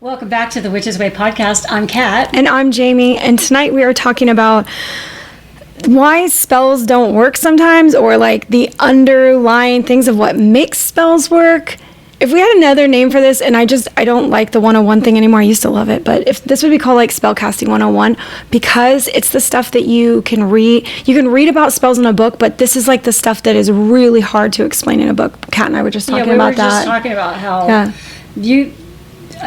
Welcome back to the Witch's Way podcast. I'm Kat. And I'm Jamie. And tonight we are talking about why spells don't work sometimes, or like the underlying things of what makes spells work. If we had another name for this, and I don't like the 101 thing anymore. I used to love it. But if this would be called like spellcasting 101, because it's the stuff that you can read. You can read about spells in a book, but this is like the stuff that is really hard to explain in a book. Kat and I were just talking about that. We were just talking about how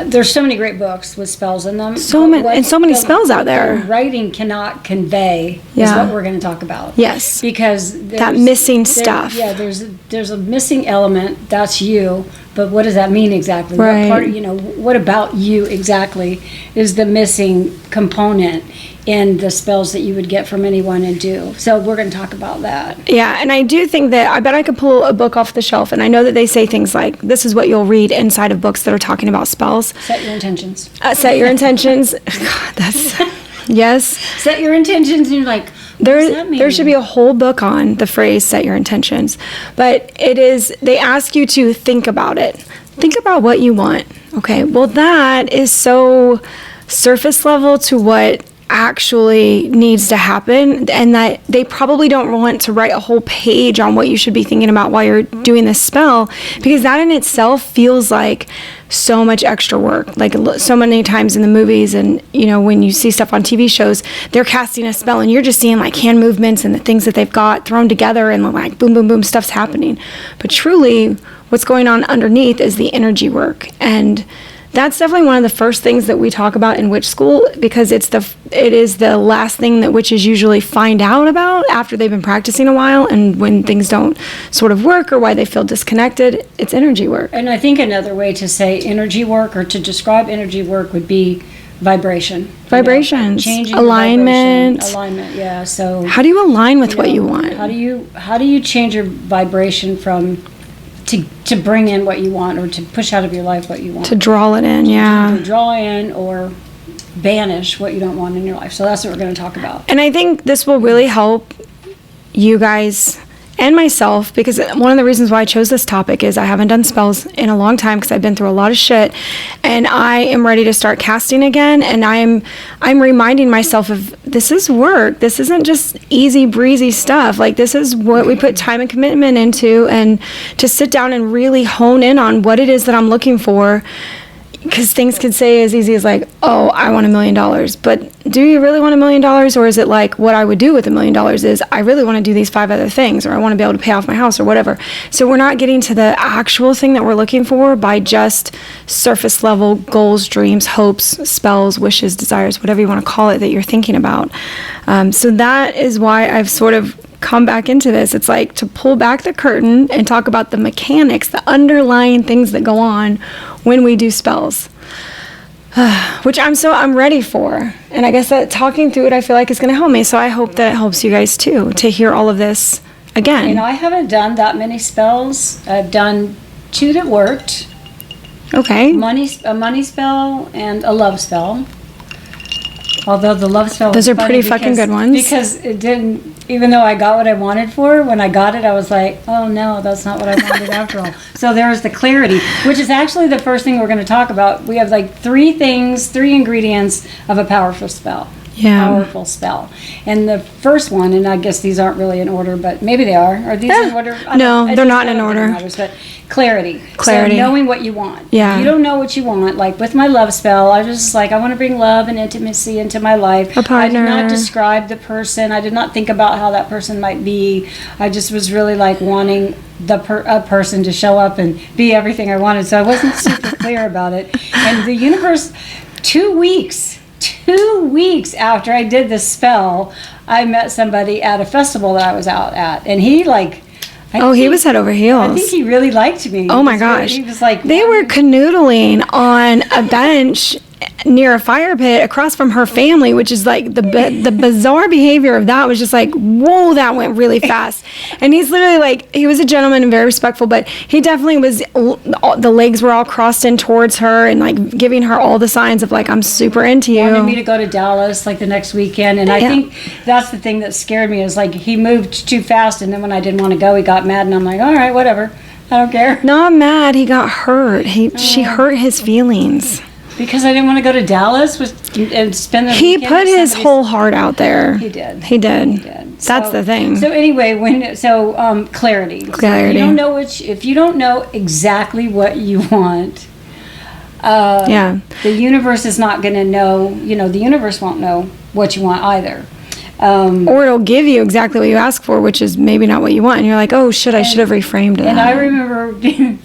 there's so many great books with spells in them. So many spells out there. Writing cannot convey is what we're going to talk about. Yes. Because that missing stuff. Yeah, there's a missing element. That's you. But what does that mean exactly? Right. What about you exactly is the missing component in the spells that you would get from anyone and do. So we're going to talk about that. Yeah, and I do think that I bet I could pull a book off the shelf, and I know that they say things like, this is what you'll read inside of books that are talking about spells. Set your intentions. Set your intentions. God, that's, yes. Set your intentions, and you're like, there should be a whole book on the phrase set your intentions. But they ask you to think about it. Think about what you want. Okay, well that is so surface level to what actually needs to happen, and that they probably don't want to write a whole page on what you should be thinking about while you're doing this spell, because that in itself feels like so much extra work. Like so many times in the movies and when you see stuff on TV shows, they're casting a spell and you're just seeing like hand movements and the things that they've got thrown together and like boom boom boom stuff's happening. But truly what's going on underneath is the energy work, and that's definitely one of the first things that we talk about in witch school, because it is the last thing that witches usually find out about after they've been practicing a while, and when things don't sort of work or why they feel disconnected, it's energy work. And I think another way to say energy work or to describe energy work would be vibration. Vibrations. Changing alignment. Alignment, yeah. So how do you align with what you want? How do you change your vibration from to bring in what you want, or to push out of your life what you want? To draw it in, yeah. To draw in or banish what you don't want in your life. So that's what we're going to talk about. And I think this will really help you guys and myself, because one of the reasons why I chose this topic is I haven't done spells in a long time because I've been through a lot of shit, and I am ready to start casting again, and I'm reminding myself of this is work. This isn't just easy breezy stuff. Like, this is what we put time and commitment into, and to sit down and really hone in on what it is that I'm looking for. Because things could say as easy as like, oh, I want $1 million. But do you really want $1 million? Or is it like, what I would do with $1 million is I really want to do these 5 other things, or I want to be able to pay off my house or whatever. So we're not getting to the actual thing that we're looking for by just surface level goals, dreams, hopes, spells, wishes, desires, whatever you want to call it that you're thinking about. So that is why I've sort of come back into this. It's like to pull back the curtain and talk about the mechanics, the underlying things that go on when we do spells, which I'm ready for. And I guess that talking through it, I feel like it's going to help me. So I hope that it helps you guys too, to hear all of this again. I haven't done that many spells. I've done 2 that worked. Okay. A money spell and a love spell. Although the love spell those are pretty fucking good ones. Because it didn't, even though I got what I wanted for, when I got it, I was like, oh no, that's not what I wanted after all. So there's the clarity, which is actually the first thing we're going to talk about. We have like 3 ingredients of a powerful spell. Yeah. Powerful spell. And the first one, and I guess these aren't really in order, but maybe they are. Are these in order? No, they're not in order. Matters, but clarity. Clarity. So knowing what you want. Yeah. If you don't know what you want, like with my love spell, I was just like, I want to bring love and intimacy into my life. A partner. I did not describe the person. I did not think about how that person might be. I just was really like wanting a person to show up and be everything I wanted. So I wasn't super clear about it. And the universe, 2 weeks after I did this spell, I met somebody at a festival that I was out at, and he like, he was head over heels. I think he really liked me. Oh my gosh. He was like, they were canoodling on a bench near a fire pit across from her family, which is like the bizarre behavior of that was just like, whoa, that went really fast. And he's literally like, he was a gentleman and very respectful, but he definitely was, the legs were all crossed in towards her and like giving her all the signs of like, I'm super into you. Wanted me to go to Dallas like the next weekend. And I think that's the thing that scared me, is like he moved too fast, and then when I didn't want to go, he got mad, and I'm like, all right, whatever. I don't care. Not mad. He got hurt. She hurt his feelings. Because I didn't want to go to Dallas and spend the He weekend put with his somebody's- whole heart out there. He did. He did. That's So- the thing. So anyway, clarity. So Clarity. if you don't know exactly what you want, Yeah. the universe is not going to know. The universe won't know what you want either. Or it'll give you exactly what you ask for, which is maybe not what you want. And you're like, oh, shit, I should have reframed it. And I remember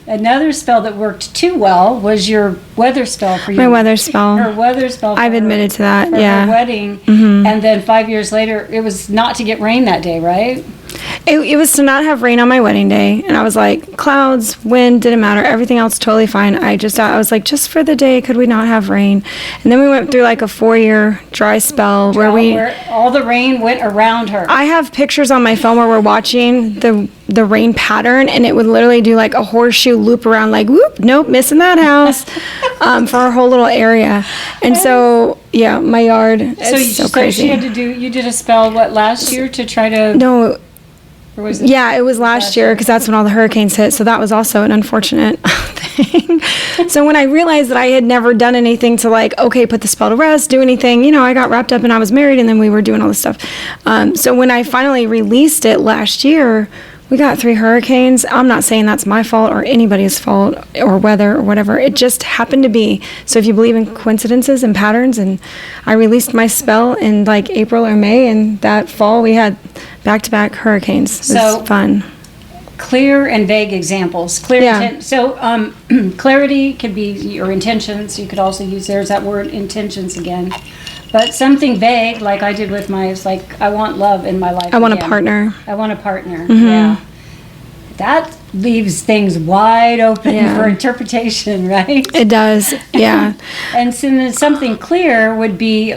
another spell that worked too well was your weather spell for you. My weather spell. Her weather spell. I've admitted to that, for yeah. her wedding. And then 5 years later, it was not to get rain that day, right? It was to not have rain on my wedding day. And I was like, clouds, wind, didn't matter. Everything else totally fine. I was like, just for the day, could we not have rain? And then we went through like a 4-year dry spell where all the rain went around her. I have pictures on my phone where we're watching the rain pattern, and it would literally do like a horseshoe loop around, like, whoop, nope, missing that house, for our whole little area. And so, yeah, my yard, it's so crazy. She had to you did a spell, last year to try to... No. Or was it? Yeah, it was last year because that's when all the hurricanes hit. So that was also an unfortunate thing. So when I realized that I had never done anything to put the spell to rest, do anything, I got wrapped up and I was married and then we were doing all this stuff. So when I finally released it last year, we got 3 hurricanes. I'm not saying that's my fault or anybody's fault or weather or whatever. It just happened to be. So if you believe in coincidences and patterns, and I released my spell in April or May, and that fall we had back-to-back hurricanes. It was fun. Clear and vague examples. Clarity could be your intentions. You could also use that word intentions again. But something vague, like I did with I want love in my life. I want a partner. I want a partner. Yeah. That leaves things wide open for interpretation, right? It does, yeah. And so then something clear would be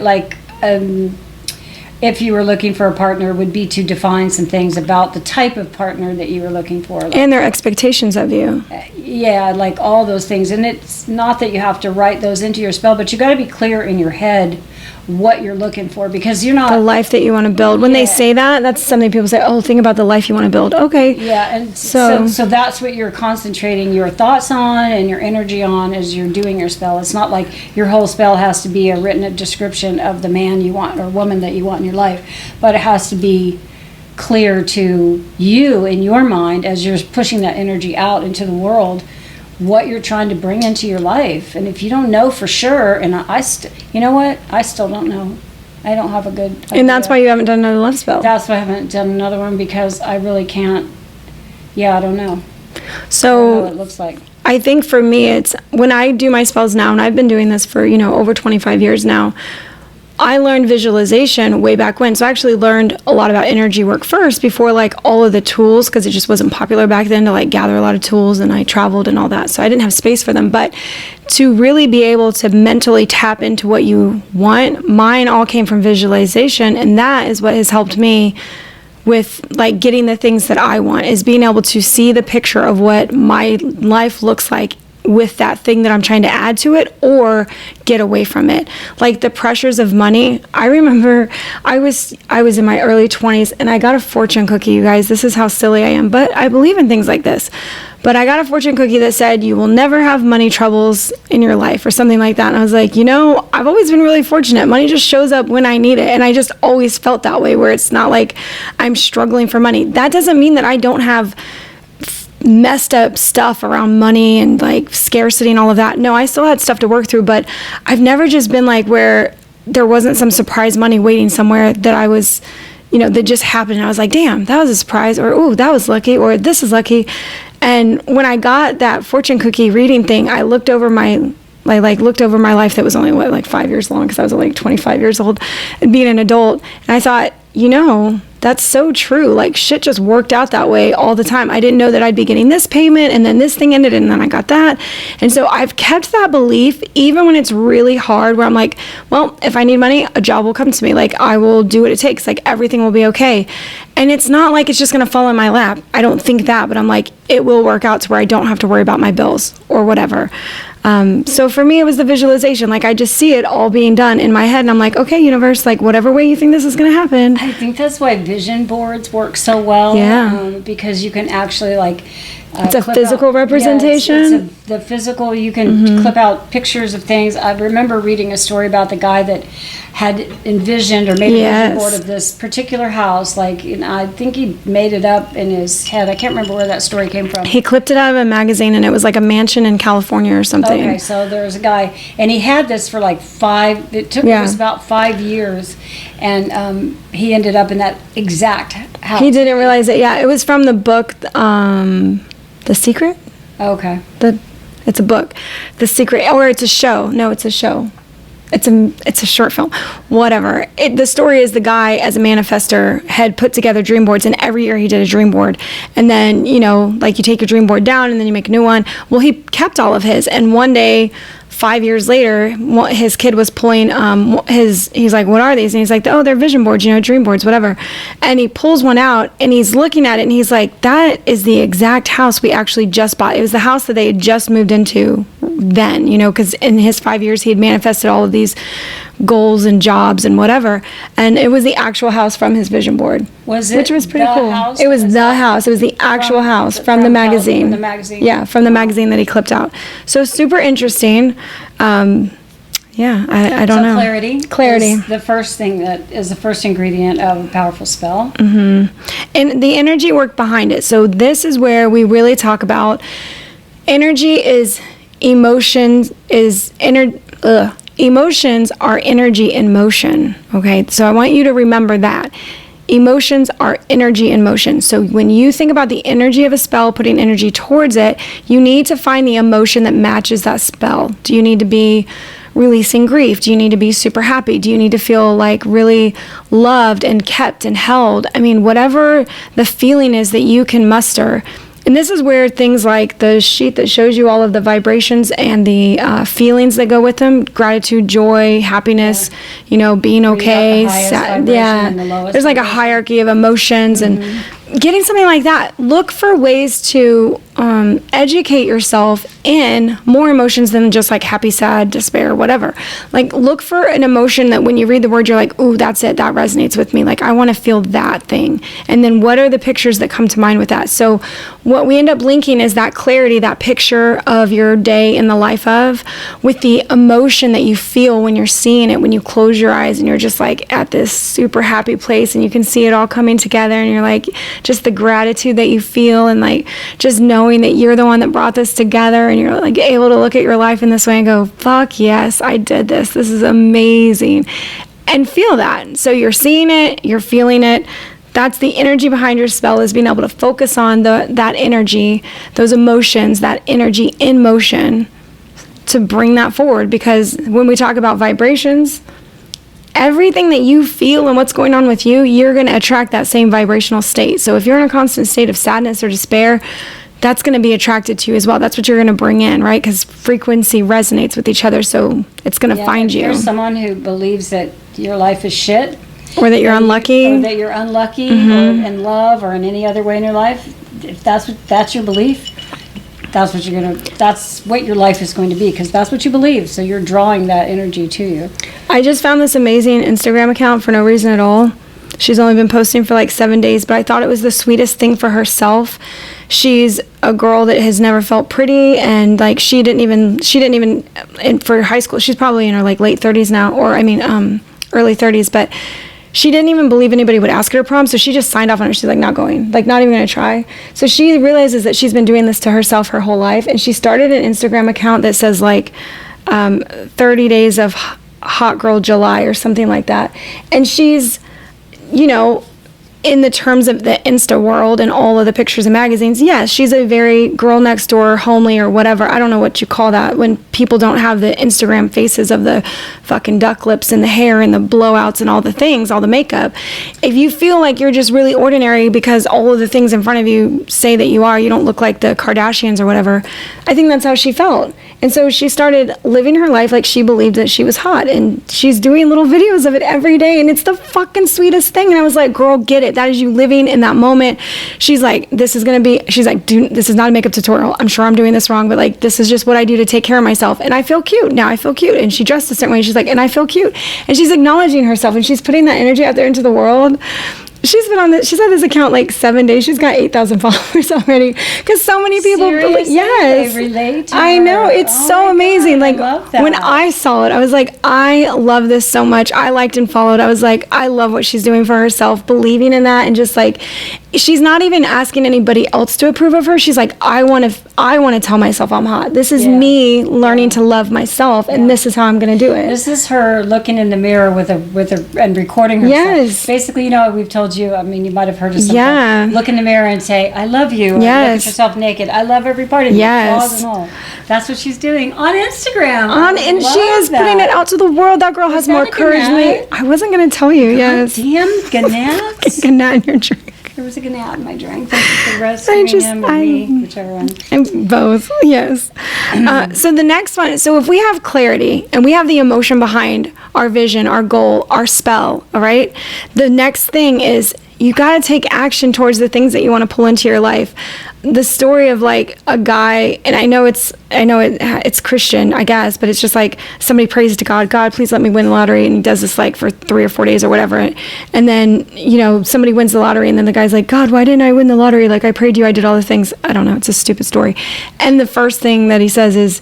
if you were looking for a partner, would be to define some things about the type of partner that you were looking for. And their expectations of you. Yeah, all those things. And it's not that you have to write those into your spell, but you got to be clear in your head what you're looking for, because you're not... The life that you want to build. When they say that, that's something people say, oh, think about the life you want to build. Okay. Yeah, and so that's what you're concentrating your thoughts on and your energy on as you're doing your spell. It's not like your whole spell has to be a written description of the man you want or woman that you want in your life, but it has to be clear to you in your mind as you're pushing that energy out into the world, what you're trying to bring into your life. And if you don't know for sure, and I still don't know. I don't have a good idea. And that's why you haven't done another love spell. That's why I haven't done another one, because I really can't. I don't know. So I don't know what it looks like. I think for me, it's when I do my spells now, and I've been doing this for over 25 years now, I learned visualization way back when. So I actually learned a lot about energy work first before all of the tools, because it just wasn't popular back then to gather a lot of tools, and I traveled and all that. So I didn't have space for them. But to really be able to mentally tap into what you want, mine all came from visualization. And that is what has helped me with getting the things that I want, is being able to see the picture of what my life looks like with that thing that I'm trying to add to it or get away from it. The pressures of money. I remember I was in my early 20s and I got a fortune cookie, you guys. This is how silly I am, but I believe in things like this. But I got a fortune cookie that said, you will never have money troubles in your life, or something like that. And I was like, I've always been really fortunate. Money just shows up when I need it. And I just always felt that way, where it's not like I'm struggling for money. That doesn't mean that I don't have messed up stuff around money and scarcity and all of that. No, I still had stuff to work through, but I've never just been where there wasn't some surprise money waiting somewhere that I was, that just happened. And I was like, damn, that was a surprise, or, ooh, that was lucky, or this is lucky. And when I got that fortune cookie reading thing, I looked over my looked over my life that was only 5 years long, because I was only 25 years old and being an adult. And I thought, that's so true. Shit just worked out that way all the time. I didn't know that I'd be getting this payment, and then this thing ended, and then I got that. And so I've kept that belief, even when it's really hard, where I'm like, well, if I need money, a job will come to me. I will do what it takes. Everything will be okay. And it's not like it's just going to fall in my lap. I don't think that, but I'm like, it will work out to where I don't have to worry about my bills or whatever. So for me, it was the visualization. I just see it all being done in my head, and I'm like, okay, universe, whatever way you think this is going to happen. I think that's why vision boards work so well. Yeah. Because you can actually It's a clip physical out. representation? Yeah, it's the physical. You can clip out pictures of things. I remember reading a story about the guy that had envisioned or made a vision board of this particular house. Like, I think he made it up in his head. I can't remember where that story came from. He clipped it out of a magazine, and it was like a mansion in California or something. Okay, so there was a guy, and he had this for like it was about 5 years, and he ended up in that exact house. He didn't realize it. Yeah, it was from the book, The Secret? Okay. It's a book. The Secret, or it's a show. No, it's a show. It's a short film. Whatever. The story is the guy, as a manifester, had put together dream boards, and every year he did a dream board. And then, like you take your dream board down and then you make a new one. Well, he kept all of his, and one day, 5 years later, his kid was pulling he's like, what are these? And he's like, oh, they're vision boards, dream boards, whatever. And he pulls one out, and he's looking at it, and he's like, that is the exact house we actually just bought. It was the house that they had just moved into then, because in his 5 years, he had manifested all of these goals and jobs and whatever. And it was the actual house from his vision board. Was it? Which was pretty cool. House? It was the house. It was the actual house from the magazine. From the magazine. Yeah, from the magazine that he clipped out. So super interesting. I don't know. Clarity is the first thing that is the first ingredient of a powerful spell. And the energy work behind it. So this is where we really talk about energy is emotions emotions are energy in motion. Okay, so I want you to remember that. Emotions are energy in motion. So when you think about the energy of a spell, putting energy towards it, you need to find the emotion that matches that spell. Do you need to be releasing grief? Do you need to be super happy? Do you need to feel like really loved and kept and held? I mean, whatever the feeling is that you can muster. And this is where things like the sheet that shows you all of the vibrations and the feelings that go with them, gratitude, joy, happiness, being okay. There's like a hierarchy of emotions and getting something like that. Look for ways to educate yourself in more emotions than just like happy, sad, despair, whatever. Like, look for an emotion that when you read the word, you're like, ooh, that's it. That resonates with me. Like, I want to feel that thing. And then what are the pictures that come to mind with that? So what we end up linking is that clarity, that picture of your day in the life of, with the emotion that you feel when you're seeing it, when you close your eyes and you're just like at this super happy place and you can see it all coming together, and you're like, just the gratitude that you feel, and like just knowing that you're the one that brought this together, and you're like able to look at your life in this way and go, fuck yes, I did this. This is amazing. And feel that. So you're seeing it, you're feeling it. That's the energy behind your spell, is being able to focus on that energy, those emotions, that energy in motion, to bring that forward. Because when we talk about vibrations, everything that you feel and what's going on with you, you're going to attract that same vibrational state. So if you're in a constant state of sadness or despair, that's going to be attracted to you as well. That's what you're going to bring in, right? Because frequency resonates with each other, so it's going to find you. If there's someone who believes that your life is shit, or that you're unlucky, or in love, or in any other way in your life, if that's your belief, that's what your life is going to be, because that's what you believe. So you're drawing that energy to you. I just found this amazing Instagram account for no reason at all. She's only been posting for like 7 days, but I thought it was the sweetest thing for herself. She's a girl that has never felt pretty, and like she didn't even for high school, she's probably in her like late 30s now, or early 30s, but she didn't even believe anybody would ask her to prom, so she just signed off on it. She's like, not going, like not even going to try. So she realizes that she's been doing this to herself her whole life, and she started an Instagram account that says like 30 days of hot girl July or something like that. And she's, in the terms of the Insta world and all of the pictures and magazines, yes, she's a very girl next door, homely or whatever. I don't know what you call that when people don't have the Instagram faces of the fucking duck lips and the hair and the blowouts and all the things, all the makeup. If you feel like you're just really ordinary because all of the things in front of you say that you don't look like the Kardashians or whatever, I think that's how she felt. And so she started living her life like she believed that she was hot, and she's doing little videos of it every day, and it's the fucking sweetest thing. And I was like, girl, get it. That is you living in that moment. She's like, this is not a makeup tutorial. I'm sure I'm doing this wrong, but like, this is just what I do to take care of myself. And I feel cute. Now I feel cute. And she dressed a certain way. She's like, and I feel cute. And she's acknowledging herself, and she's putting that energy out there into the world. she's had this account like 7 days. She's got 8,000 followers already because so many people. Seriously? Yes, They relate to I her. know, it's Oh so my amazing. God, I Like love that. when I saw it, I was like, I love this so much. I liked and followed. I was like, I love what she's doing for herself, believing in that, and just like, she's not even asking anybody else to approve of her. She's like, I want to tell myself I'm hot. This is Yeah. me learning to love myself, and this is how I'm going to do it. This is her looking in the mirror with a and recording herself. Yes. Basically, you know, we've told you. I mean, you might have heard of something. Yeah. Look in the mirror and say, "I love you." Or Yes. look at yourself naked. I love every part of you. Yes. Flaws and all. That's what she's doing on Instagram. And she Love is putting it that. out to the world. That girl has that more a courage than me. gnat? I wasn't going to tell you. Yes. Damn, ganaps. A gnat in your drink. There was a gnat in my drink. Thank you for rescuing him or me, whichever one. And both, yes. So the next one, so if we have clarity and we have the emotion behind our vision, our goal, our spell, all right? The next thing is you got to take action towards the things that you want to pull into your life. The story of like a guy, and I know it's Christian, I guess, but it's just like somebody prays to God, God, please let me win the lottery, and he does this like for 3 or 4 days or whatever, and then somebody wins the lottery, and then the guy's like, God, why didn't I win the lottery? Like I prayed to you, I did all the things. I don't know, it's a stupid story. And the first thing that he says is,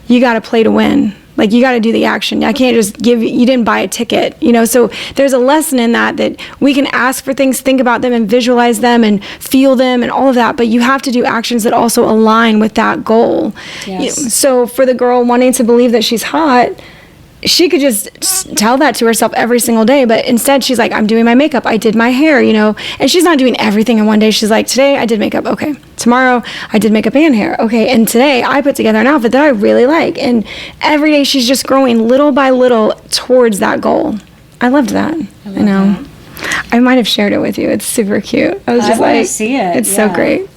you got to play to win. Like you got to do the action. I can't just you didn't buy a ticket, so there's a lesson in that we can ask for things, think about them and visualize them and feel them and all of that, but you have to do actions that also align with that goal. Yes. So for the girl wanting to believe that she's hot, she could just tell that to herself every single day, but instead she's like, I'm doing my makeup, I did my hair, and she's not doing everything in one day. She's like, today I did makeup, okay. Tomorrow I did makeup and hair, okay. And today I put together an outfit that I really like. And every day she's just growing little by little towards that goal. I loved that. I know. That. I might have shared it with you. It's super cute. I was just want to like, see it. It's so great.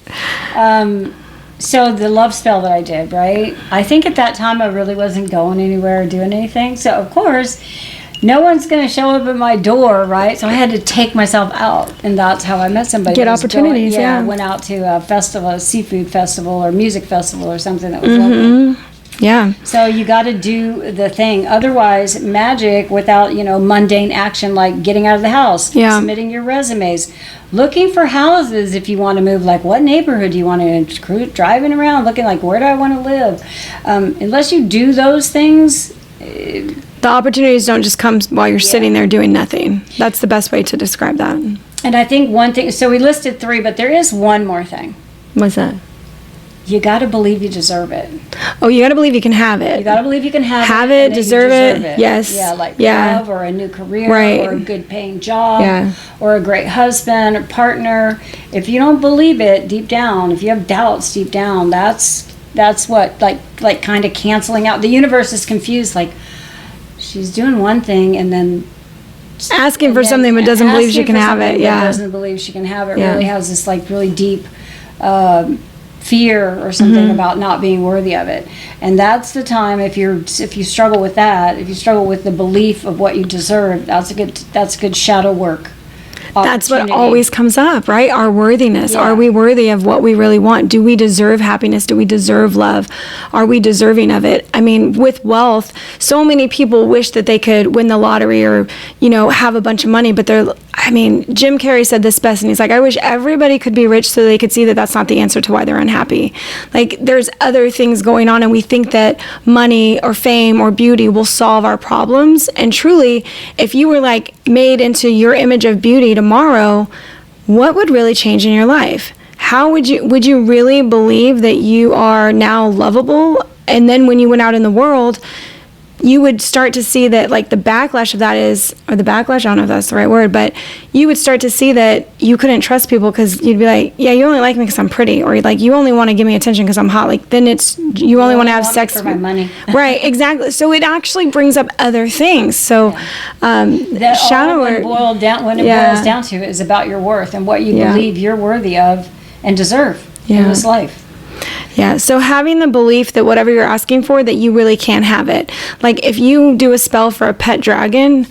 So the love spell that I did, right? I think at that time I really wasn't going anywhere or doing anything. So of course, no one's going to show up at my door, right? So I had to take myself out, and that's how I met somebody. Get opportunities, yeah. I went out to a festival, a seafood festival or music festival or something that was local. Yeah. So you got to do the thing. Otherwise, magic without, mundane action like getting out of the house, submitting your resumes, looking for houses if you want to move, like what neighborhood do you want to driving around, looking like where do I want to live. Unless you do those things. The opportunities don't just come while you're sitting there doing nothing. That's the best way to describe that. And I think one thing, so we listed 3, but there is one more thing. What's that? You got to believe you deserve it. Oh, you got to believe you can have it. You got to believe you can have it. Have it, and deserve it. Yes. Yeah, like love or a new career or a good paying job or a great husband or partner. If you don't believe it deep down, if you have doubts deep down, that's what like kind of canceling out. The universe is confused, like she's doing one thing and then asking for something but doesn't believe she can have it. Yeah. Doesn't believe she can have it. Really has this like really deep fear or something about not being worthy of it. And that's the time if you struggle with that, if you struggle with the belief of what you deserve, that's good shadow work. That's what always comes up, right? Our worthiness. Are we worthy of what we really want? Do we deserve happiness? Do we deserve love? Are we deserving of it? I mean, with wealth, so many people wish that they could win the lottery or, have a bunch of money, but Jim Carrey said this best, and he's like, I wish everybody could be rich so they could see that that's not the answer to why they're unhappy. Like, there's other things going on, and we think that money or fame or beauty will solve our problems. And truly, if you were like made into your image of beauty tomorrow, what would really change in your life? How would you really believe that you are now lovable? And then when you went out in the world, you would start to see that like the backlash of that I don't know if that's the right word, but you would start to see that you couldn't trust people because you'd be like, yeah, you only like me because I'm pretty, or like you only want to give me attention because I'm hot. Like then you only want to have sex for my money. Right, exactly. So it actually brings up other things. So that shadow all it boils down to is about your worth and what you believe you're worthy of and deserve in this life. Yeah, so having the belief that whatever you're asking for, that you really can have it. Like if you do a spell for a pet dragon,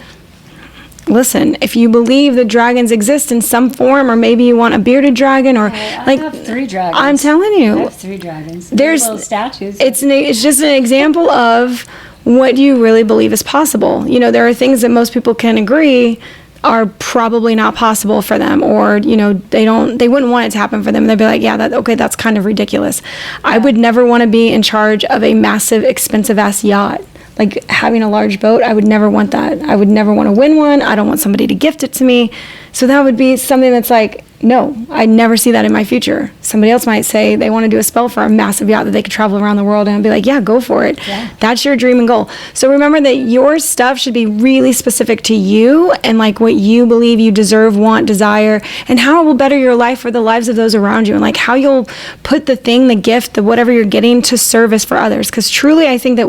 listen, if you believe that dragons exist in some form, or maybe you want a bearded dragon, or I have 3 dragons. I'm telling you. I have 3 dragons. There's little statues. It's just an example of what you really believe is possible. There are things that most people can agree are probably not possible for them, or they wouldn't want it to happen for them. They'd be like, yeah, that's kind of ridiculous. I would never want to be in charge of a massive expensive ass yacht, like having a large boat. I would never want that. I would never want to win one. I don't want somebody to gift it to me. So that would be something that's like, no, I never see that in my future. Somebody else might say they want to do a spell for a massive yacht that they could travel around the world, and I'd be like, yeah, go for it. Yeah. That's your dream and goal. So remember that your stuff should be really specific to you and like what you believe you deserve, want, desire, and how it will better your life or the lives of those around you, and like how you'll put the thing, the gift, the whatever you're getting to service for others. Because truly, I think that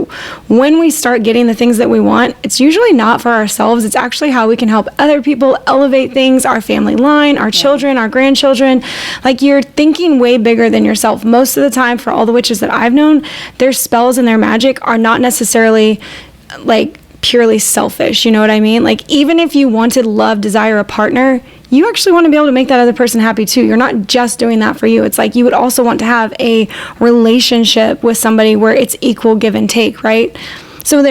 when we start getting the things that we want, it's usually not for ourselves. It's actually how we can help other people elevate things, our family line, our children, our grandchildren. Like, you're thinking way bigger than yourself. Most of the time, for all the witches that I've known, their spells and their magic are not necessarily like purely selfish. You know what I mean? Like, even if you wanted, love, desire a partner, you actually want to be able to make that other person happy too. You're not just doing that for you. It's like you would also want to have a relationship with somebody where it's equal give and take, right? So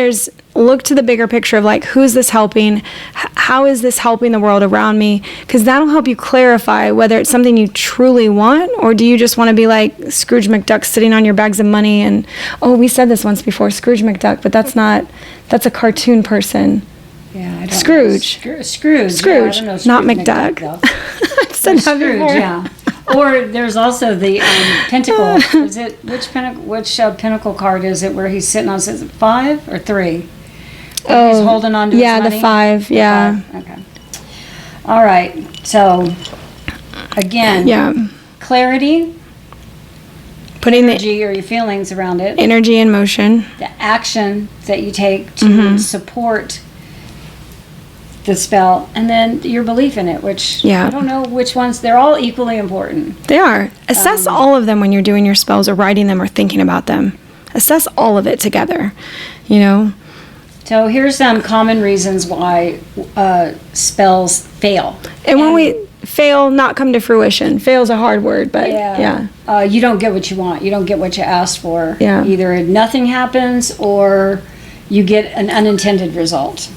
look to the bigger picture of like, who's this helping? How is this helping the world around me? Because that'll help you clarify whether it's something you truly want, or do you just want to be like Scrooge McDuck sitting on your bags of money and, oh, we said this once before, Scrooge McDuck, but that's a cartoon person. Yeah, I don't Scrooge. Know. Scrooge. Scrooge, yeah, not McDuck. I've said that before. Yeah. Or there's also the pentacle. Is it which pinnacle card is it where he's sitting on? Is it 5 or 3? Oh, he's holding on to his money? The 5. Yeah. The 5. Okay. All right. So again, clarity, putting energy or your feelings around it, energy in motion, the action that you take to support the spell, and then your belief in it, which I don't know which ones. They're all equally important. They are. Assess all of them when you're doing your spells or writing them or thinking about them. Assess all of it together, So here's some common reasons why spells fail. And when we fail, not come to fruition. Fail's a hard word, but you don't get what you want. You don't get what you asked for. Yeah. Either nothing happens or you get an unintended result.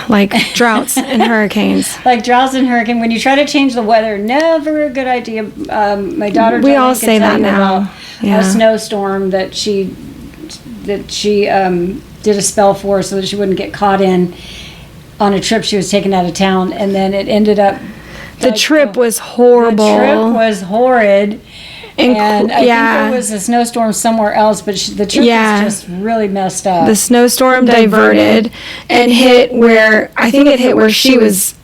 Like droughts and hurricanes. Like droughts and hurricanes. When you try to change the weather, never a good idea. My daughter. We all say that now. A snowstorm that she did a spell for, so that she wouldn't get caught in on a trip she was taking out of town, and then it ended up. The trip was horrible. The trip was horrid. And I think there was a snowstorm somewhere else, but the trip was just really messed up. The snowstorm diverted and hit where she was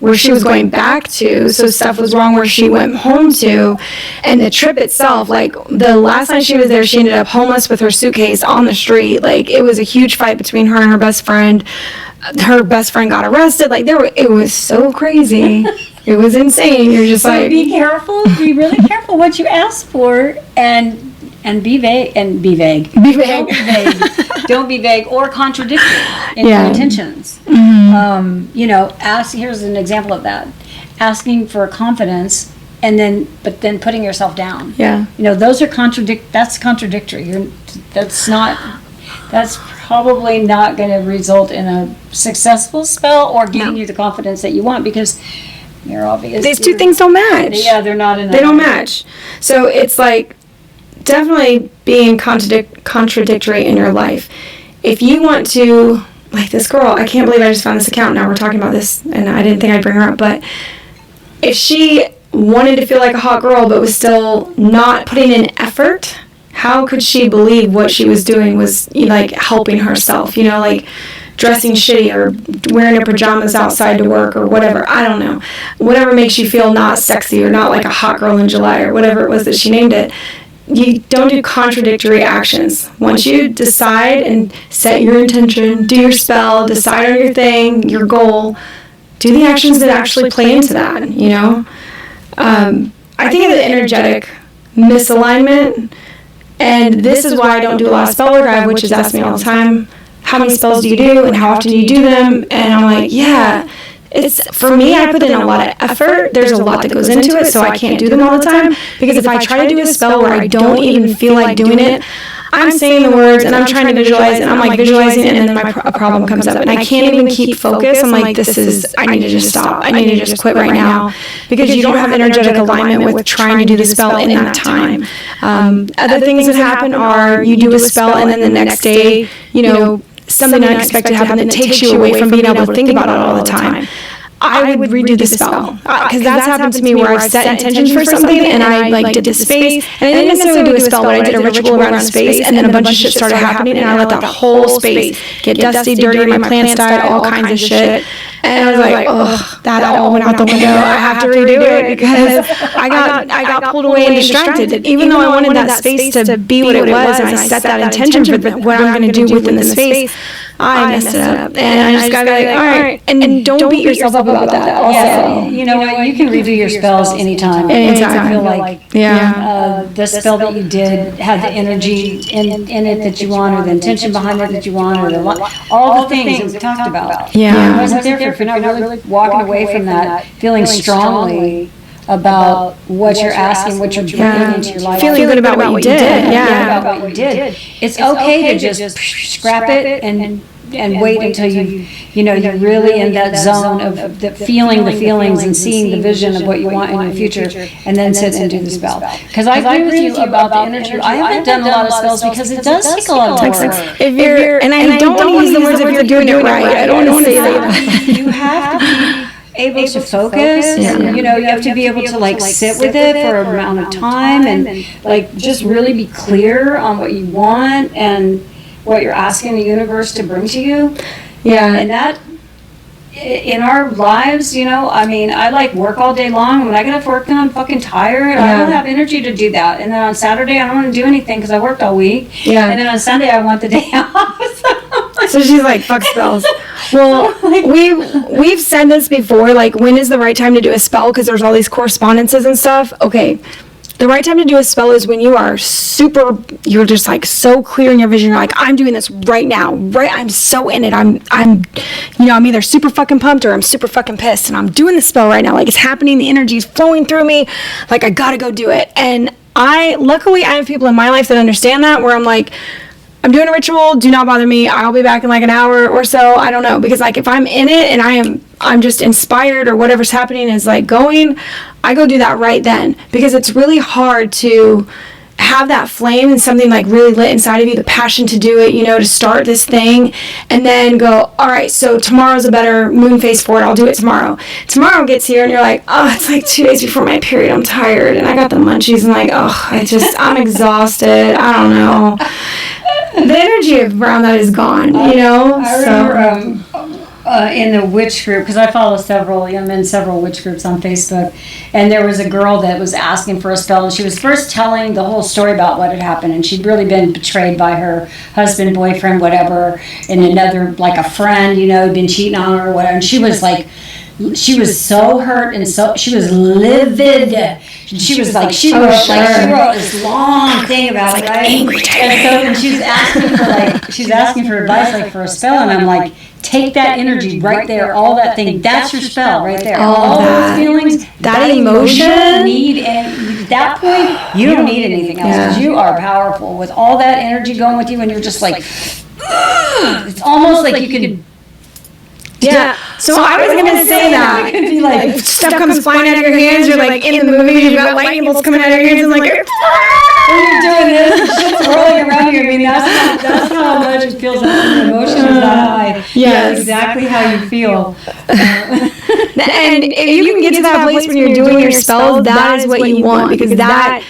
going back to. So stuff was wrong where she went home to, and the trip itself, like the last night she was there, she ended up homeless with her suitcase on the street. Like, it was a huge fight between her and her best friend. Her best friend got arrested. Like, it was so crazy. It was insane. You're just like, be careful. Be really careful what you ask for, and be vague. Be vague. Don't be vague or contradictory in your intentions. Here's an example of that: asking for confidence, but then putting yourself down. Yeah. Those are That's contradictory. That's probably not going to result in a successful spell or giving you the confidence that you want, because you're obvious. These two things don't match. Yeah, they're not in. They don't match. So it's like definitely being contradictory in your life. If you want to, like this girl, I can't believe I just found this account. Now we're talking about this, and I didn't think I'd bring her up, but if she wanted to feel like a hot girl but was still not putting in effort, how could she believe what she was doing was like helping herself? Like dressing shitty or wearing her pajamas outside to work or whatever. I don't know. Whatever makes you feel not sexy or not like a hot girl in July or whatever it was that she named it. You don't do contradictory actions. Once you decide and set your intention, do your spell, decide on your thing, your goal, do the actions that actually play into that, I think of the energetic misalignment, and this is why I don't do a lot of spell work. I have witches ask me all the time, how many spells do you do and how often do you do them? And I'm like, it's for me, I put in a lot of effort. There's a lot that goes into it, so I can't do them all the time, because if I try to do a spell where I don't even feel like doing it, I'm saying the words and I'm trying to visualize, and I'm like visualizing it, and then a problem comes up, and I can't even keep focus. I'm like, I need to just stop. I need to just quit right now, because you don't have energetic alignment with trying to do the spell in that time. Other things that happen are you do a spell, and then the next day, something unexpected happened that takes you away from being able to think about it all the time. I would redo the spell, because that's happened to me where I've set intentions for something and I did the space, and I didn't necessarily do a spell, but I did a ritual around the space, and then a bunch of shit started happening, and I let that whole space get dusty, dirty, my plants died, all kinds of shit. And I was like, oh, that all went out the window. I have to redo it, because I got pulled away and distracted. Even though I wanted that space to be what it was, and I set that intention for what I'm going to do within the space, I messed it up. And I just got to be like, all right. And don't beat yourself up about that also. Yeah, you know what, you can redo your spells anytime. Anytime. I feel like the spell that you did had the energy in it that you want, or the intention behind it that you want, or all the things that we talked about. Yeah. It wasn't there if you're not really walking away from that, feeling strongly about what you're asking, what you're bringing into your life. Feeling good about what you did. Yeah. About what you did. It's okay to just scrap it and wait until you're really in that zone of feeling the feelings and seeing the vision of what you want in your future, and then sit and do the spell. Because I agree with you about the energy. I haven't done a lot of spells because it does take a lot of work. If you're, and I don't want to use the words if you're doing it right. I don't want to say that. You have to be able to focus, and you have to be able to like sit with it for an amount of time, and like just really be clear on what you want and what you're asking the universe to bring to you. And that in our lives, I like work all day long. When I get off work and I'm fucking tired, I don't have energy to do that. And then on Saturday I don't want to do anything because I worked all week. And then on Sunday I want the day off. So she's like, fuck spells. Well, we've said this before, like, when is the right time to do a spell? Because there's all these correspondences and stuff. Okay. The right time to do a spell is when you are you're just like so clear in your vision. You're like, I'm doing this right now. Right. I'm so in it. I'm either super fucking pumped or I'm super fucking pissed, and I'm doing the spell right now. Like, it's happening. The energy is flowing through me. Like, I gotta go do it. And luckily I have people in my life that understand that, where I'm like, I'm doing a ritual, do not bother me. I'll be back in like an hour or so. I don't know. Because like, if I'm in it and I'm just inspired, or whatever's happening is like going, I go do that right then. Because it's really hard to have that flame and something like really lit inside of you, the passion to do it, to start this thing, and then go, all right, so tomorrow's a better moon phase for it. I'll do it tomorrow. Tomorrow gets here and you're like, oh, it's like 2 days before my period. I'm tired and I got the munchies, and like, oh, I'm exhausted. I don't know. The energy around that is gone, I remember in the witch group, because I follow I'm in several witch groups on Facebook, and there was a girl that was asking for a spell, and she was first telling the whole story about what had happened, and she'd really been betrayed by her husband, boyfriend, whatever, and another, like a friend, had been cheating on her or whatever, and she was like, she was so hurt, and she was livid. She was like, she wrote this long thing about it, right? And she's asking for advice, like for a spell, and I'm like, take that energy right there, all that thing, that's your spell right there. All those feelings, that emotion, at that point, you don't need anything else, because you are powerful with all that energy going with you, and you're just like, it's almost like you could. Yeah. So I was gonna say that. It could be like stuff comes flying out of your hands. You're like in the movie. You've got lightning bolts coming out of your hands, and like when you're doing this, shit's rolling around you. I mean, that's how much it feels. The emotion is that high. Yes. That's exactly how you feel. And if you can get to that place when you're doing your spells, that is what you want, because that.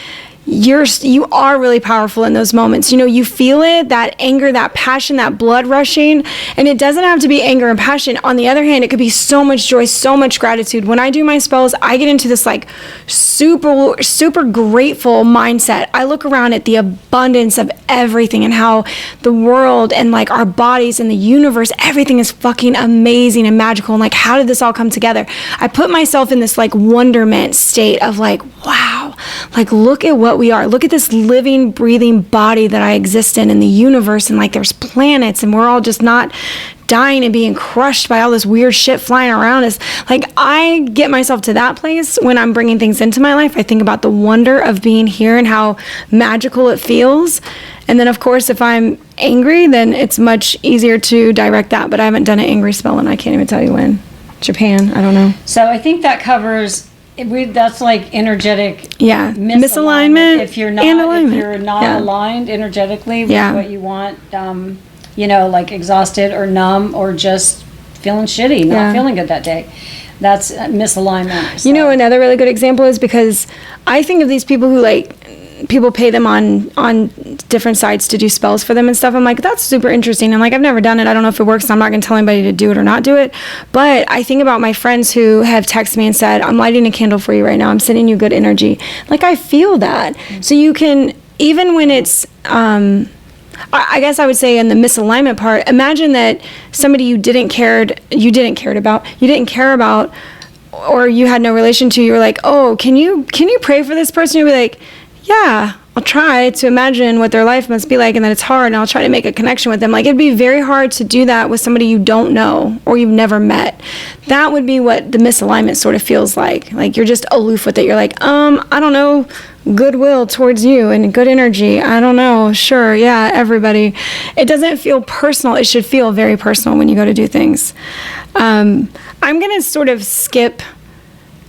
You are really powerful in those moments. You feel it, that anger, that passion, that blood rushing. And it doesn't have to be anger and passion. On the other hand, it could be so much joy, so much gratitude. When I do my spells, I get into this like super, super grateful mindset. I look around at the abundance of everything and how the world and like our bodies and the universe, everything is fucking amazing and magical. And like, how did this all come together? I put myself in this like wonderment state of like, wow, like look at what we are. Look at this living, breathing body that I exist in the universe, and like there's planets, and we're all just not dying and being crushed by all this weird shit flying around us. Like, I get myself to that place when I'm bringing things into my life. I think about the wonder of being here and how magical it feels. And then, of course, if I'm angry, then it's much easier to direct that. But I haven't done an angry spell, and I can't even tell you when. Japan, I don't know. So I think that covers. That's like energetic. Yeah, misalignment. If you're not, aligned energetically with what you want, like exhausted or numb or just feeling shitty, not feeling good that day. That's misalignment. So. You know, another really good example is because I think of these people who people pay them on different sites to do spells for them and stuff. I'm like, that's super interesting. And like, I've never done it. I don't know if it works. I'm not going to tell anybody to do it or not do it. But I think about my friends who have texted me and said, I'm lighting a candle for you right now. I'm sending you good energy. Like, I feel that. Mm-hmm. So you can, even when it's, I guess I would say in the misalignment part, imagine that somebody you didn't care about, or you had no relation to, you were like, oh, can you pray for this person? You'll be like, yeah, I'll try to imagine what their life must be like, and that it's hard, and I'll try to make a connection with them. Like, it'd be very hard to do that with somebody you don't know or you've never met. That would be what the misalignment sort of feels like. Like, you're just aloof with it. You're like, I don't know, goodwill towards you and good energy. I don't know. Sure, yeah, everybody. It doesn't feel personal. It should feel very personal when you go to do things. I'm going to sort of skip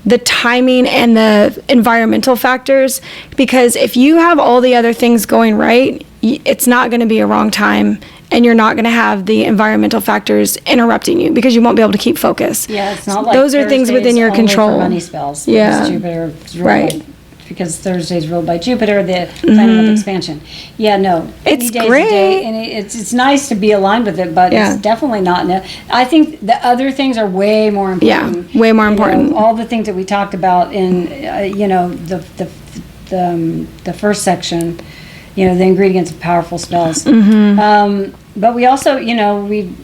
the timing and the environmental factors, because if you have all the other things going right, it's not going to be a wrong time, and you're not going to have the environmental factors interrupting you because you won't be able to keep focus. Yeah, it's not like those are things within your control. For money spells. Yeah, Jupiter is right. Because Thursday is ruled by Jupiter, the planet of expansion. Yeah, no, it's great, and it's nice to be aligned with it, but it's definitely not. I think the other things are way more important. Yeah, way more important. All the things that we talked about in the first section, the ingredients of powerful spells. Mm-hmm. But we also, we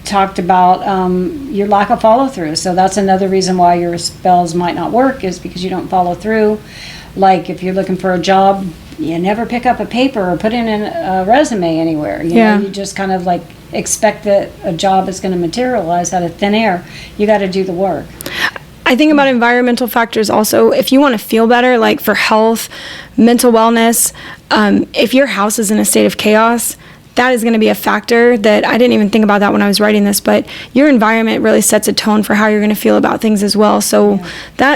talked about your lack of follow through. So that's another reason why your spells might not work, is because you don't follow through. Like, if you're looking for a job, you never pick up a paper or put in a resume anywhere. You know, you just kind of like expect that a job is going to materialize out of thin air. You got to do the work. I think about environmental factors also. If you want to feel better, like for health, mental wellness, if your house is in a state of chaos, that is going to be a factor that I didn't even think about that when I was writing this, but your environment really sets a tone for how you're going to feel about things as well. So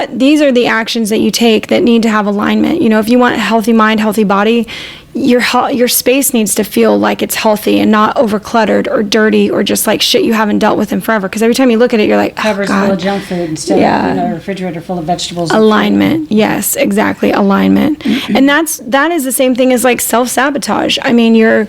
these are the actions that you take that need to have alignment. If you want a healthy mind, healthy body, your space needs to feel like it's healthy and not overcluttered or dirty or just like shit you haven't dealt with in forever. Because every time you look at it, you're like, covers full of junk food instead of a refrigerator full of vegetables. Alignment, yes, exactly, alignment. Mm-hmm. And that is the same thing as like self-sabotage. I mean, you're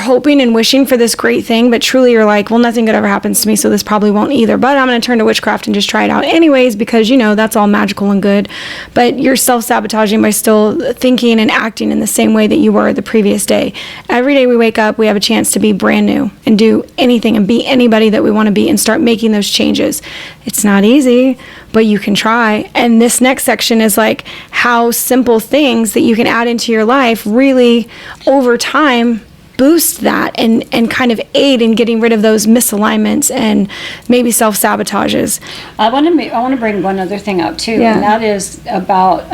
hoping and wishing for this great thing, but truly you're like, well, nothing good ever happens to me, so this probably won't either. But I'm going to turn to witchcraft and just try it out anyways, because that's all magical and good. But you're self-sabotaging by still thinking and acting in the same way that you were the previous day. Every day we wake up, we have a chance to be brand new and do anything and be anybody that we want to be and start making those changes. It's not easy, but you can try. And this next section is like how simple things that you can add into your life really over time boost that and kind of aid in getting rid of those misalignments and maybe self-sabotages. I want to bring one other thing up too, and that is about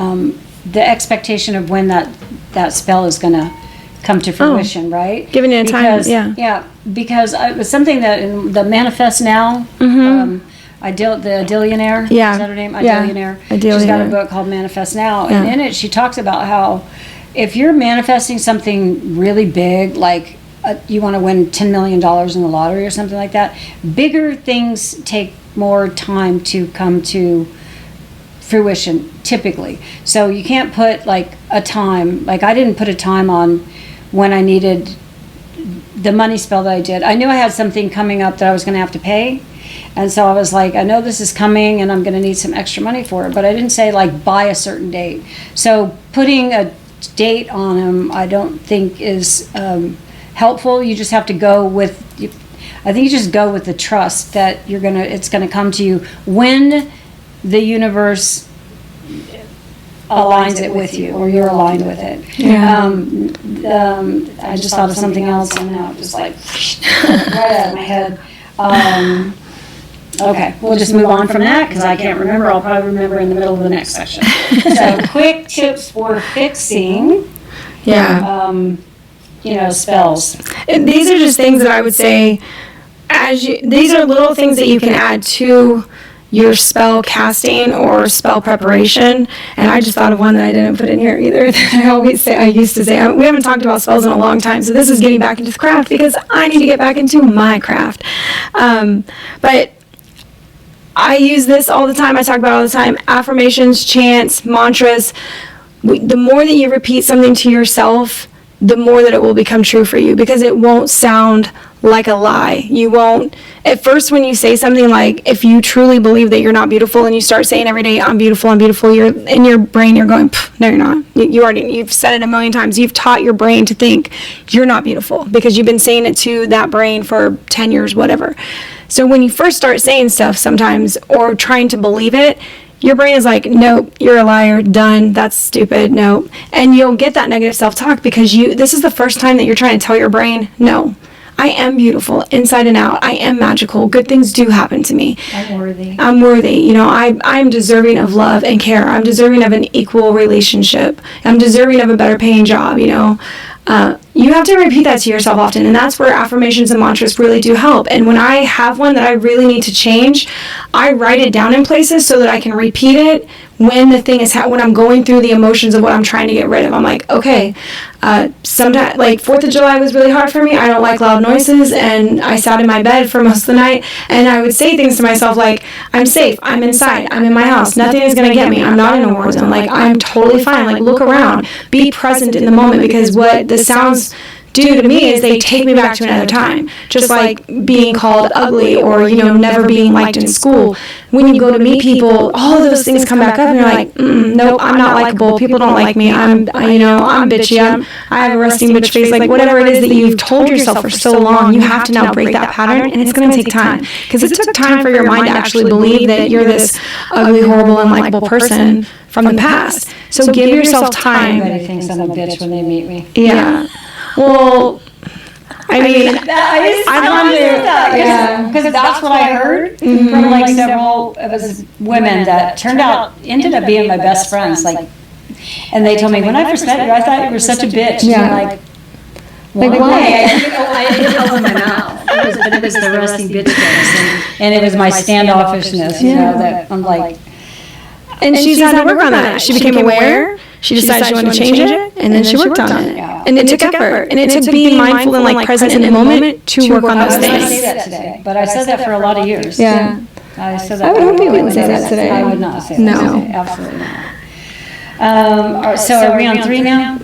the expectation of when that spell is going to come to fruition, right? Giving it a time, because it was something that in the Manifest Now, the Adillionaire, is that her name? Adillionaire. She's got a book called Manifest Now, and in it she talks about how if you're manifesting something really big, like you want to win $10 million in the lottery or something like that, bigger things take more time to come to fruition typically. So you can't put like a time, like I didn't put a time on when I needed the money spell that I did. I knew I had something coming up that I was going to have to pay, and so I was like, I know this is coming and I'm going to need some extra money for it, but I didn't say like by a certain date. So putting a date on them I don't think is helpful. You just have to go with I think you just go with the trust that it's gonna come to you when the universe aligns it with you, or you're aligned with it. I just thought of something else, and now just like right out of my head. Okay, we'll just move on from that because I can't remember. I'll probably remember in the middle of the next section. So, quick tips for fixing, spells. And these are just things that I would say, these are little things that you can add to your spell casting or spell preparation. And I just thought of one that I didn't put in here either. I used to say, we haven't talked about spells in a long time, so this is getting back into the craft because I need to get back into my craft. But I use this all the time. I talk about it all the time. Affirmations, chants, mantras. The more that you repeat something to yourself, the more that it will become true for you because it won't sound like a lie. You won't, at first when you say something like, if you truly believe that you're not beautiful and you start saying every day, I'm beautiful, you're in your brain, you're going, no, you're not. You've said it a million times. You've taught your brain to think you're not beautiful because you've been saying it to that brain for 10 years, whatever. So when you first start saying stuff sometimes or trying to believe it, your brain is like, nope, you're a liar, done, that's stupid, nope. And you'll get that negative self-talk because this is the first time that you're trying to tell your brain, no, I am beautiful inside and out. I am magical. Good things do happen to me. I'm worthy. I'm worthy. I'm deserving of love and care. I'm deserving of an equal relationship. I'm deserving of a better paying job, You have to repeat that to yourself often, and that's where affirmations and mantras really do help. And when I have one that I really need to change, I write it down in places so that I can repeat it when the thing is when I'm going through the emotions of what I'm trying to get rid of. I'm like, okay, sometimes, like 4th of July was really hard for me. I don't like loud noises, and I sat in my bed for most of the night, and I would say things to myself like, I'm safe, I'm inside, I'm in my house, nothing is going to get me, I'm not in a war zone, like, I'm totally fine, like, look around, be present in the moment, because what the sounds do to me is they take me back to another time. Just like being called ugly or, never being liked in school. When you go to meet people, all of those things come back up and you're like, nope, I'm not likable. People don't like me. I'm bitchy. I have a resting bitch face. Like whatever it is that you've told yourself for so long, you have to now break that pattern, and it's going to take time. Because it took time for your mind to actually believe that you're this ugly, horrible, unlikable person from the past. So give yourself time. Everybody thinks I'm a bitch when they meet me. Yeah. Well, I mean, I wonder, because that's what I heard from like several of us women that ended up being my best friends. Like, and they told me when I first met you, I thought you were such a bitch. Yeah. Like why? I didn't open my mouth. It was the rusty bitch face, and it was my standoffishness. That I'm like. And she's had to work on that. She became aware. She decided she wanted to change it, and then she worked on it. And it took effort, and it took being mindful and like present in the moment to work on those things. I would not say that today, but I said that for a lot of years. Yeah. I said that. I would hope you wouldn't say that today. I would not say that today. Absolutely not. So are we on 3 now?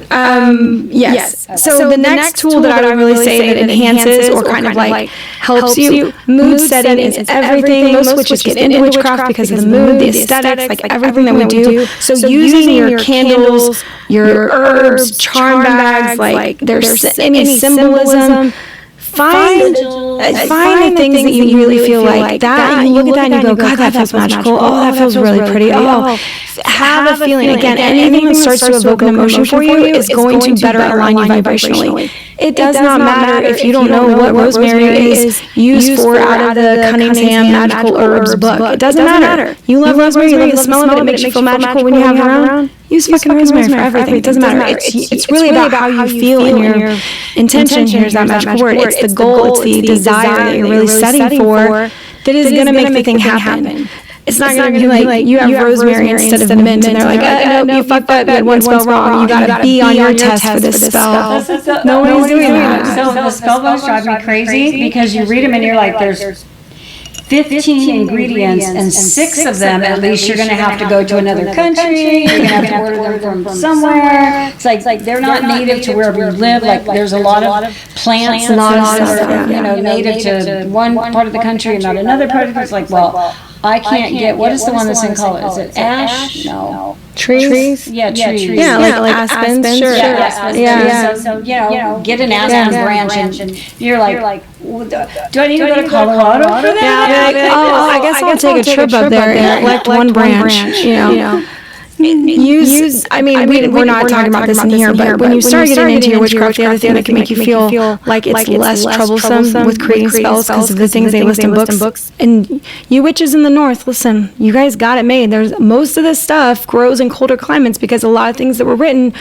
Yes. So the next tool that I would really say that enhances or kind of like helps you, mood setting is everything. Most witches get into witchcraft because of the mood, the aesthetics, like everything that we do. So using your candles, your herbs, charm bags, like there's any symbolism. Find the things that you really feel like that. You look at that and you go, God, that feels magical. Oh, that feels really pretty. Oh, have a feeling. Again, anything that starts to evoke an emotion for you is going to better align you vibrationally. It does not matter if you don't know what rosemary is used for out of the Cunningham Magical Herbs book. It doesn't matter. You love rosemary, you love the smell of it, it makes you feel magical when you have it around. Use fucking rosemary for everything. It doesn't matter. It's really about how you feel and your intention. Here's that magical word. It's the goal. It's the desire that you're really setting for that is going to make the thing happen. It's not going to be like you have rosemary instead of mint, and they're like, no, you fucked up. You had one spell wrong. You got to be on your test for this spell. Nobody's doing that. So the spell books drive me crazy because you read them and you're like, there's 15 ingredients, and 6 of them at least you're going to have to go to another country. You're going to have to order them from somewhere. It's like they're not native to wherever you live. Like there's a lot of plants that are native to one part of the country and not another part of it. It's like, well, I can't get, what is the one that's in color? Is it ash? No. Trees? Yeah, trees. Yeah, like aspens. Sure. Yeah. So, get an aspen branch and you're like, do I need to go to Colorado for that? Yeah, I guess I'll take a trip up there and collect one branch, I mean, we're not talking about this in here, but when you start getting into your witchcraft, the other thing that can make you feel like it's less troublesome with creating spells because of the things they list in books. And you witches in the north, listen, you guys got it made. There's most of this stuff grows in colder climates because a lot of things that were written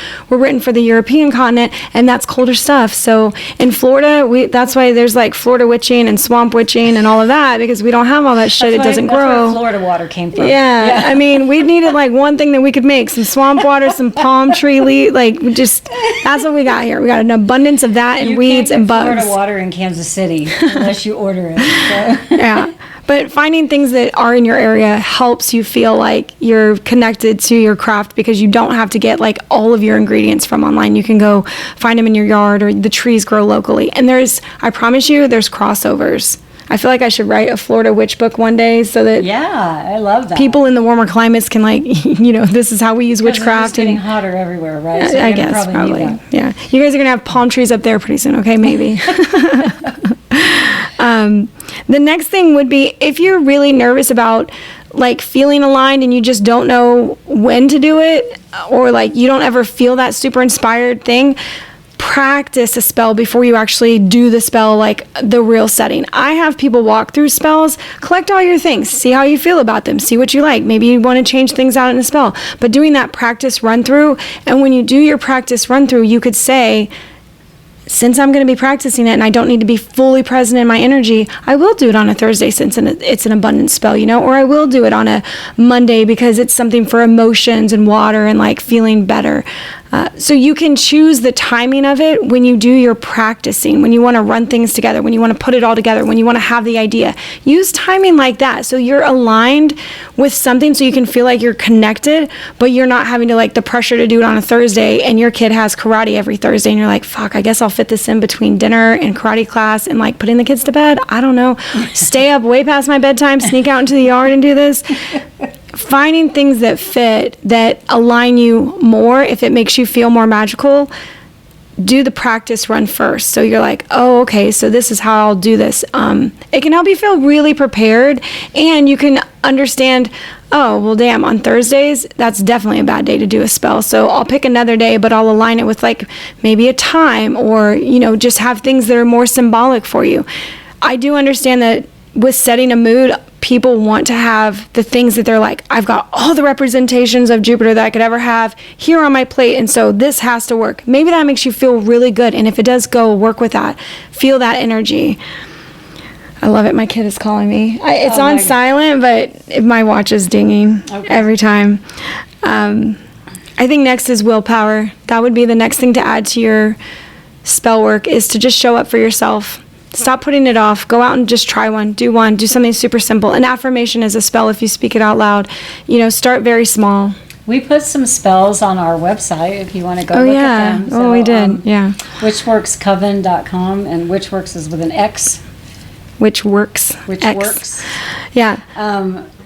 for the European continent, and that's colder stuff. So in Florida, that's why there's like Florida witching and swamp witching and all of that, because we don't have all that shit. It doesn't grow. That's where Florida water came from. Yeah. I mean, we needed like one thing that we could make, some swamp water, some palm tree leaf, that's what we got here. We got an abundance of that and weeds and bugs. Florida water in Kansas City unless you order it. So. Yeah. But finding things that are in your area helps you feel like you're connected to your craft, because you don't have to get like all of your ingredients from online. You can go find them in your yard, or the trees grow locally. And I promise you, there's crossovers. I feel like I should write a Florida witch book one day so that I love that. People in the warmer climates can this is how we use witchcraft. It's getting hotter everywhere, right? So I guess probably. Yeah. You guys are going to have palm trees up there pretty soon, okay? Maybe. The next thing would be, if you're really nervous about like feeling aligned and you just don't know when to do it, or like you don't ever feel that super inspired thing, practice a spell before you actually do the spell, like the real setting. I have people walk through spells, collect all your things, see how you feel about them, see what you like. Maybe you want to change things out in a spell, but doing that practice run through. And when you do your practice run through, you could say, since I'm going to be practicing it and I don't need to be fully present in my energy, I will do it on a Thursday since it's an abundance spell, or I will do it on a Monday because it's something for emotions and water and like feeling better. So you can choose the timing of it when you do your practicing, when you want to run things together, when you want to put it all together, when you want to have the idea. Use timing like that so you're aligned with something, so you can feel like you're connected, but you're not having to like the pressure to do it on a Thursday, and your kid has karate every Thursday and you're like, fuck, I guess I'll fit this in between dinner and karate class and like putting the kids to bed. I don't know. Stay up way past my bedtime, sneak out into the yard and do this. Finding things that fit, that align you more, if it makes you feel more magical, do the practice run first. So you're like, oh, okay, so this is how I'll do this. It can help you feel really prepared, and you can understand, oh, well, damn, on Thursdays, that's definitely a bad day to do a spell. So I'll pick another day, but I'll align it with like maybe a time, or, just have things that are more symbolic for you. I do understand that with setting a mood, people want to have the things that they're like, I've got all the representations of Jupiter that I could ever have here on my plate, and so this has to work. Maybe that makes you feel really good, and if it does, go work with that. Feel that energy. I love it. My kid is calling me. It's on silent, but my watch is dinging every time. I think next is willpower. That would be the next thing to add to your spell work, is to just show up for yourself. Stop putting it off. Go out and just try one. Do something super simple. An affirmation is a spell if you speak it out loud. Start very small. We put some spells on our website if you want to go look at them. So, we did. Witchworkscoven.com, and Witchworks is with an X. Witchworks. Witchworks. Yeah.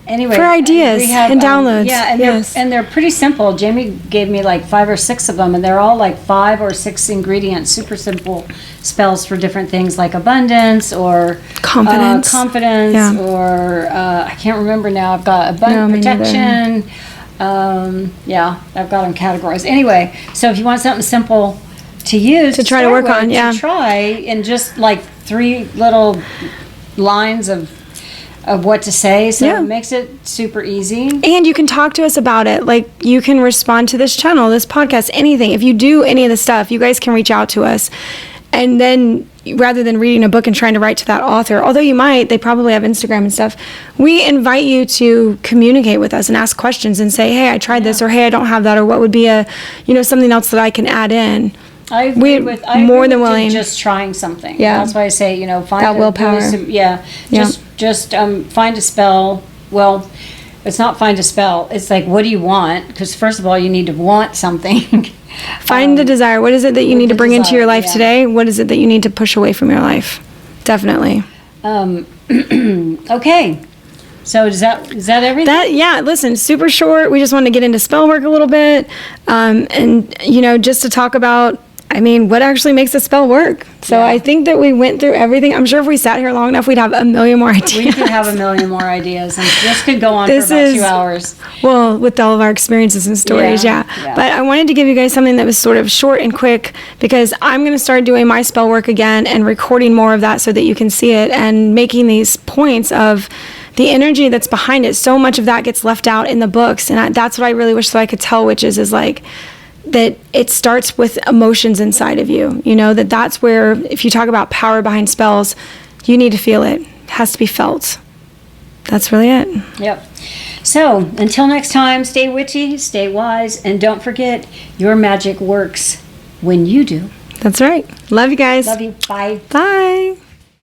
Anyway, for ideas and downloads. And they're pretty simple. Jamie gave me like 5 or 6 of them, and they're all like 5 or 6 ingredients, super simple spells for different things like abundance or confidence, or I can't remember now. I've got abundance, protection. I've got them categorized. Anyway, so if you want something simple to use to try to work on, try in just like 3 little lines of what to say, so it makes it super easy. And you can talk to us about it. Like, you can respond to this channel, this podcast, anything. If you do any of the stuff, you guys can reach out to us. And then, rather than reading a book and trying to write to that author, although you might, they probably have Instagram and stuff, we invite you to communicate with us and ask questions and say, hey, I tried this, or hey, I don't have that, or what would be something else that I can add in. I agree with more than willing. Just trying something. Yeah, that's why I say find that willpower. Just find a spell. Well, it's not find a spell. It's like, what do you want? Because first of all, you need to want something. Find the desire. What is it that you need to bring into your life today? What is it that you need to push away from your life? Definitely. Okay. So is that everything? Listen, super short. We just wanted to get into spell work a little bit, and just to talk about. I mean, what actually makes a spell work? So Yeah. I think that we went through everything. I'm sure if we sat here long enough, we'd have a million more ideas. We could have a million more ideas, and this could go on This for about is- 2 hours. Well, with all of our experiences and stories, Yeah, yeah. yeah. But I wanted to give you guys something that was sort of short and quick because I'm going to start doing my spell work again and recording more of that so that you can see it and making these points of the energy that's behind it. So much of that gets left out in the books, and that's what I really wish that I could tell witches is like that it starts with emotions inside of you. You know, that's where, if you talk about power behind spells, you need to feel it. It has to be felt. That's really it. Yep. So, until next time, stay witchy, stay wise, and don't forget, your magic works when you do. That's right. Love you guys. Love you. Bye. Bye.